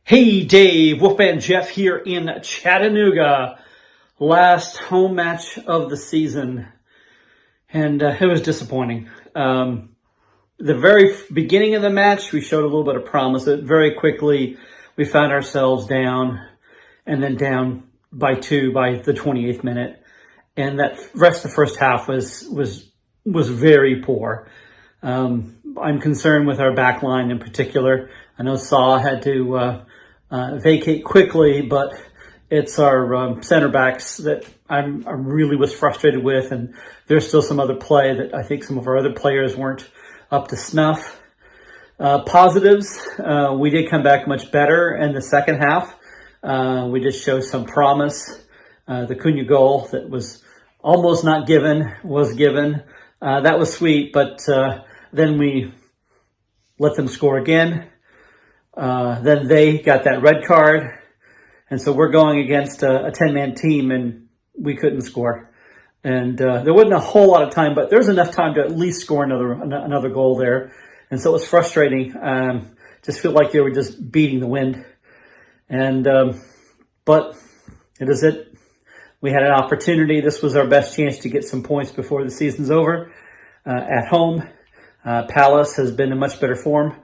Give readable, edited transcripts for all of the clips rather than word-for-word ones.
Hey Dave, Wolfman Jeff here in Chattanooga. Last home match of the season, and it was disappointing. The very beginning of the match, we showed a little bit of promise. Very quickly, we found ourselves down, and then down by 2 by the 28th minute, and that rest of the first half was very poor. I'm concerned with our back line in particular. I know Saw had to vacate quickly, but it's our center backs that I really was frustrated with, and there's still some other play that I think some of our other players weren't up to snuff. Positives, we did come back much better in the second half. We did show some promise. The Cunha goal that was almost not given was given. That was sweet, but then we let them score again. Then they got that red card. And so we're going against a 10-man team, and we couldn't score. And there wasn't a whole lot of time, but there was enough time to at least score another goal there. And so it was frustrating. Just feel like they were just beating the wind. And but it is it. We had an opportunity. This was our best chance to get some points before the season's over at home. Palace has been in much better form.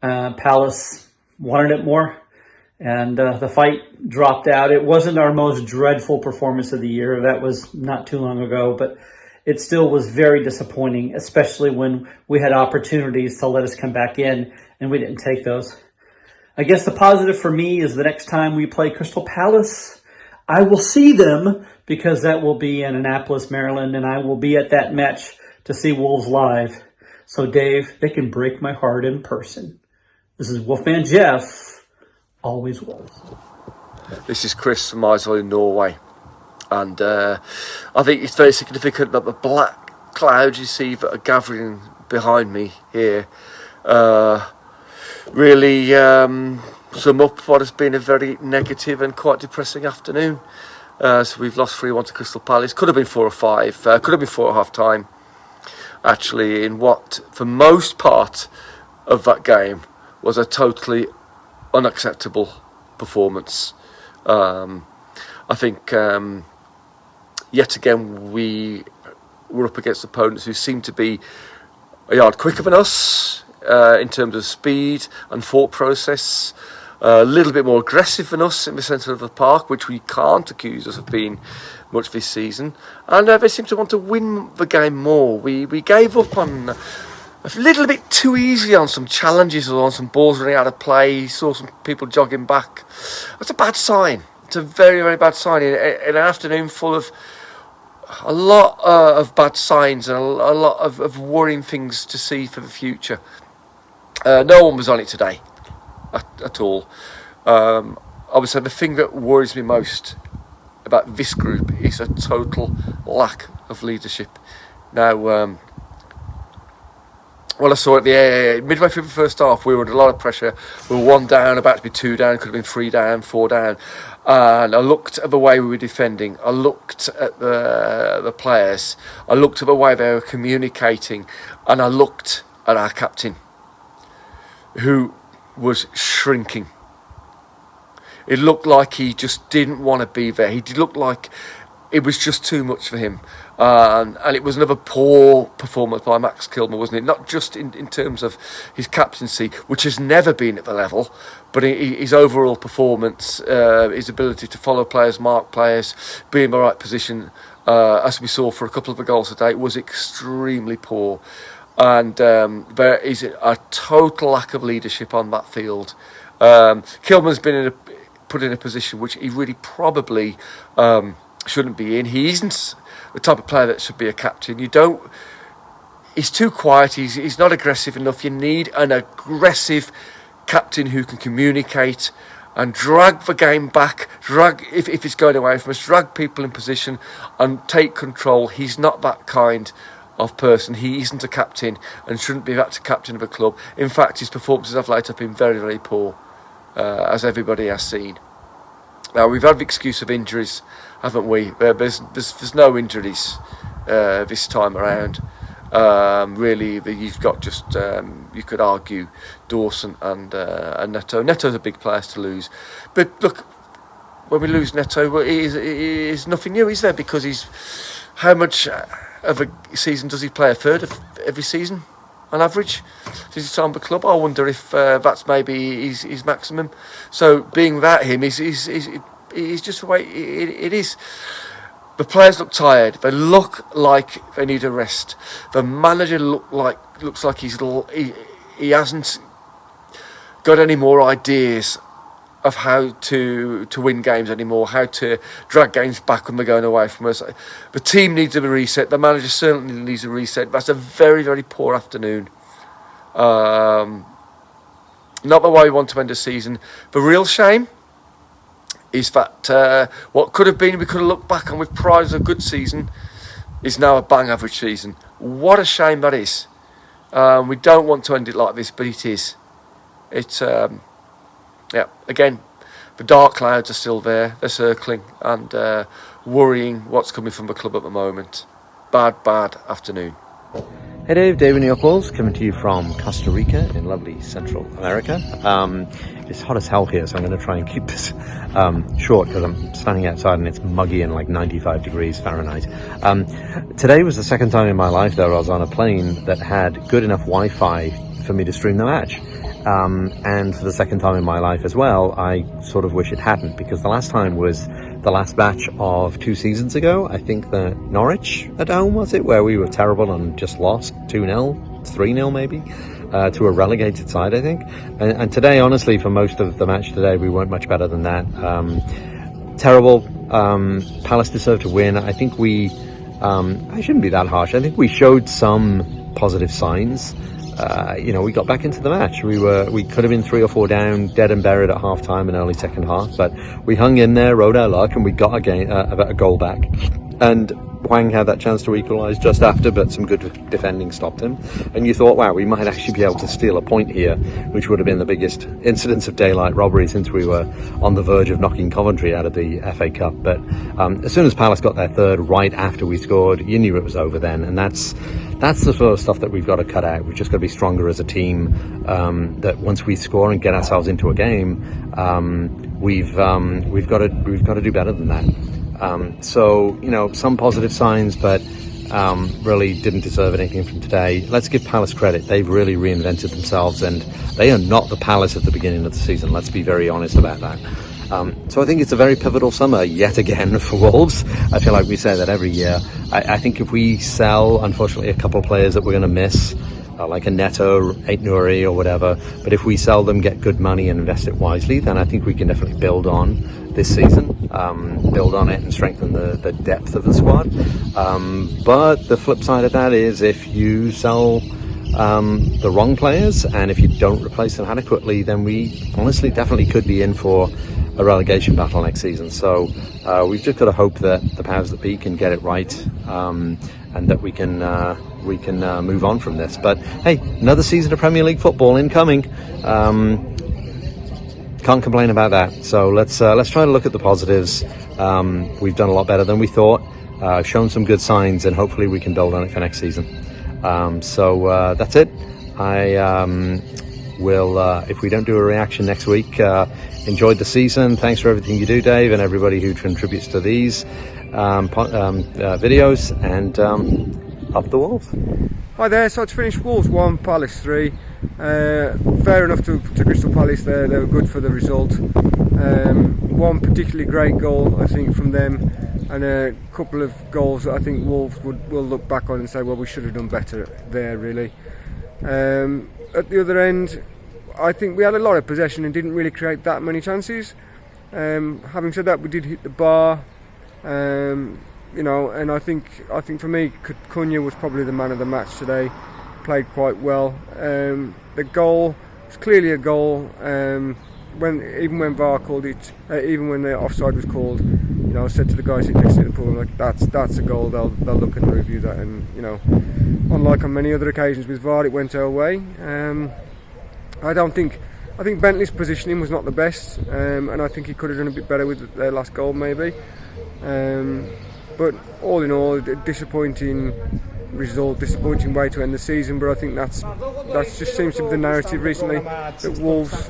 Palace wanted it more, and the fight dropped out. It wasn't our most dreadful performance of the year. That was not too long ago, but it still was very disappointing, especially when we had opportunities to let us come back in, and we didn't take those. I guess the positive for me is the next time we play Crystal Palace, I will see them, because that will be in Annapolis, Maryland, and I will be at that match to see Wolves live. So, Dave, they can break my heart in person. This is Wolfman Jeff, always Wolves. This is Chris from Dazzling, Norway. And I think it's very significant that the black clouds you see that are gathering behind me here really sum up what has been a very negative and quite depressing afternoon. So we've lost 3-1 to Crystal Palace. Could have been 4 or 5. Could have been 4 at half time. Actually, in what, for most part of that game, was a totally unacceptable performance. I think yet again we were up against opponents who seemed to be a yard quicker than us in terms of speed and thought process, a little bit more aggressive than us in the centre of the park, which we can't accuse us of being much this season, and they seem to want to win the game more. We gave up on a little bit too easily on some challenges or on some balls running out of play. Saw some people jogging back. That's a bad sign. It's a very, very bad sign in an afternoon full of a lot of bad signs and a lot of worrying things to see for the future. No one was on it today at all. I would say the thing that worries me most about this group is a total lack of leadership. Now, well, I saw at the midway through the first half, we were under a lot of pressure. We were 1 down, about to be 2 down, could have been 3 down, 4 down. And I looked at the way we were defending. I looked at the players. I looked at the way they were communicating, and I looked at our captain, who was shrinking. It looked like he just didn't want to be there. He did look like it was just too much for him. And it was another poor performance by Max Kilmer, wasn't it? Not just in terms of his captaincy, which has never been at the level, but his overall performance, his ability to follow players, mark players, be in the right position, as we saw for a couple of the goals today, was extremely poor. And there is a total lack of leadership on that field. Kilman's been put in a position which he really probably shouldn't be in. He isn't the type of player that should be a captain. He's too quiet. He's not aggressive enough. You need an aggressive captain who can communicate and drag the game back, if it's going away from us, drag people in position and take control. He's not that kind of person. He isn't a captain and shouldn't be that captain of a club. In fact, his performances of late have been very, very poor, as everybody has seen. Now, we've had the excuse of injuries, haven't we? There's no injuries this time around. Really, you've got just you could argue Dawson and Neto. Neto's a big player to lose, but look, when we lose Neto, it is nothing new, is there? Because how much of a season does he play? A third of every season, on average, since he's signed the club. I wonder if that's maybe his maximum. So being without him is just the way it is. The players look tired. They look like they need a rest. The manager looks like he hasn't got any more ideas of how to win games anymore, how to drag games back when they're going away from us. The team needs a reset. The manager certainly needs a reset. That's a very, very poor afternoon. Not the way we want to end the season. The real shame is that what could have been, we could have looked back and with pride as a good season, is now a bang average season. What a shame that is. We don't want to end it like this, but it is. It's again, the dark clouds are still there. They're circling and worrying what's coming from the club at the moment. Bad afternoon. Hey Dave, David Neopolz coming to you from Costa Rica in lovely Central America. It's hot as hell here, so I'm going to try and keep this short because I'm standing outside and it's muggy and like 95 degrees Fahrenheit. Today was the second time in my life that I was on a plane that had good enough Wi-Fi for me to stream the match. And for the second time in my life as well, I sort of wish it hadn't, because the last time was the last match of 2 seasons ago. I think the Norwich at home, was it, where we were terrible and just lost 2-0, 3-0 maybe, to a relegated side, I think. And today, honestly, for most of the match today, we weren't much better than that. Terrible. Palace deserved to win. I think I shouldn't be that harsh. I think we showed some positive signs. We got back into the match. We could have been 3 or 4 down, dead and buried at half time and early second half, but we hung in there, rode our luck, and we got a goal back. And Hwang had that chance to equalise just after, but some good defending stopped him. And you thought, wow, we might actually be able to steal a point here, which would have been the biggest incidence of daylight robbery since we were on the verge of knocking Coventry out of the FA Cup. But as soon as Palace got their third right after we scored, you knew it was over then. And that's the sort of stuff that we've got to cut out. We've just got to be stronger as a team, that once we score and get ourselves into a game, we've got to do better than that. So, some positive signs, but really didn't deserve anything from today. Let's give Palace credit. They've really reinvented themselves, and they are not the Palace at the beginning of the season. Let's be very honest about that. So I think it's a very pivotal summer yet again for Wolves. I feel like we say that every year. I think if we sell, unfortunately, a couple of players that we're going to miss, like a Neto, Aït-Nouri or whatever, but if we sell them, get good money and invest it wisely, then I think we can definitely build on this season, build on it and strengthen the depth of the squad. But the flip side of that is if you sell the wrong players and if you don't replace them adequately, then we honestly definitely could be in for a relegation battle next season. So we've just got to hope that the powers that be can get it right, and that we can move on from this. But hey, another season of Premier League football incoming. Can't complain about that. So let's try to look at the positives. We've done a lot better than we thought, shown some good signs, and hopefully we can build on it for next season. So that's it. I will, if we don't do a reaction next week, enjoyed the season. Thanks for everything you do, Dave, and everybody who contributes to these videos, and up the Wolves. Hi there, so it's finished Wolves 1, Palace 3. Fair enough to Crystal Palace there, they were good for the result. One particularly great goal, I think, from them, and a couple of goals that I think Wolves will look back on and say, well, we should have done better there, really. At the other end, I think we had a lot of possession and didn't really create that many chances. Having said that, we did hit the bar, and I think for me, Cunha was probably the man of the match today. Played quite well. The goal was clearly a goal. Even when VAR called it, even when the offside was called, I said to the guys sitting next to the pool, like, that's a goal. They'll look and review that, and unlike on many other occasions with VAR, it went our way. I think Bentley's positioning was not the best, and I think he could have done a bit better with their last goal maybe. But all in all, a disappointing result, disappointing way to end the season. But I think that's just seems to be the narrative recently, that Wolves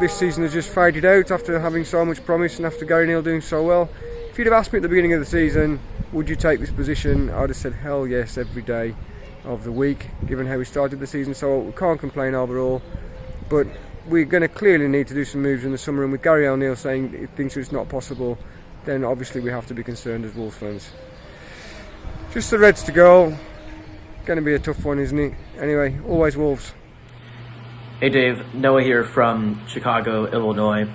this season has just faded out after having so much promise and after Gary Neal doing so well. If you'd have asked me at the beginning of the season, would you take this position, I'd have said hell yes every day of the week, given how we started the season. So we can't complain overall, but we're going to clearly need to do some moves in the summer, and with Gary O'Neill saying he thinks it's not possible, then obviously we have to be concerned as Wolves fans. Just the Reds to go. Going to be a tough one, isn't it? Anyway, always Wolves. Hey Dave, Noah here from Chicago, Illinois.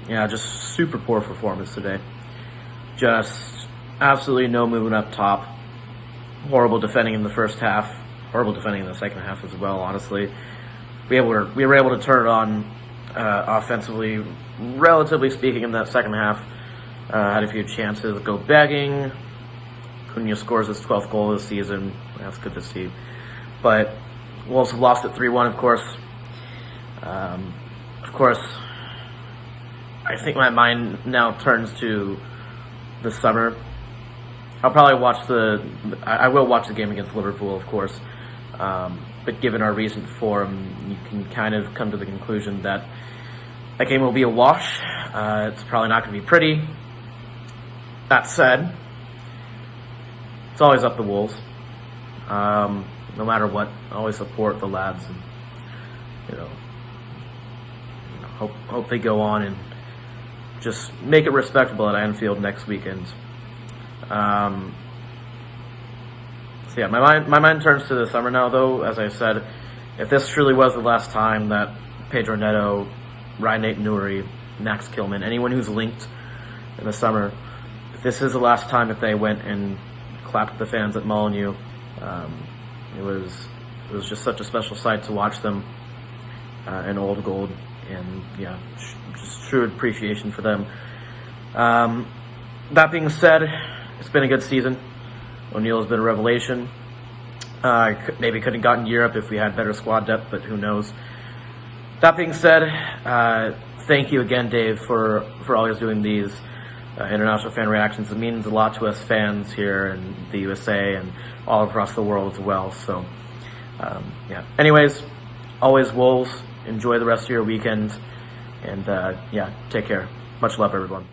Yeah, just super poor performance today. Just absolutely no movement up top. Horrible defending in the first half. Horrible defending in the second half as well, honestly. We were able to turn it on offensively, relatively speaking, in that second half. Had a few chances, go begging. Cunha scores his 12th goal of the season. That's good to see. But Wolves have lost it 3-1, of course. I think my mind now turns to the summer. I will watch the game against Liverpool, of course. But given our recent form, you can kind of come to the conclusion that that game will be a wash. It's probably not going to be pretty. That said, it's always up the Wolves. No matter what, I always support the lads, and hope they go on and just make it respectable at Anfield next weekend. So yeah, my mind turns to the summer now, though. As I said, if this truly was the last time that Pedro Neto, Ryan Nate-Nouri, Max Kilman, anyone who's linked in the summer, if this is the last time that they went and clapped the fans at Molineux, it was just such a special sight to watch them in Old Gold, and yeah, just true appreciation for them. That being said, it's been a good season. O'Neill has been a revelation. Maybe could have gotten Europe if we had better squad depth, but who knows. That being said, thank you again, Dave, for always doing these international fan reactions. It means a lot to us fans here in the USA and all across the world as well. So, yeah. Anyways, always Wolves. Enjoy the rest of your weekend, and yeah, take care. Much love, everyone.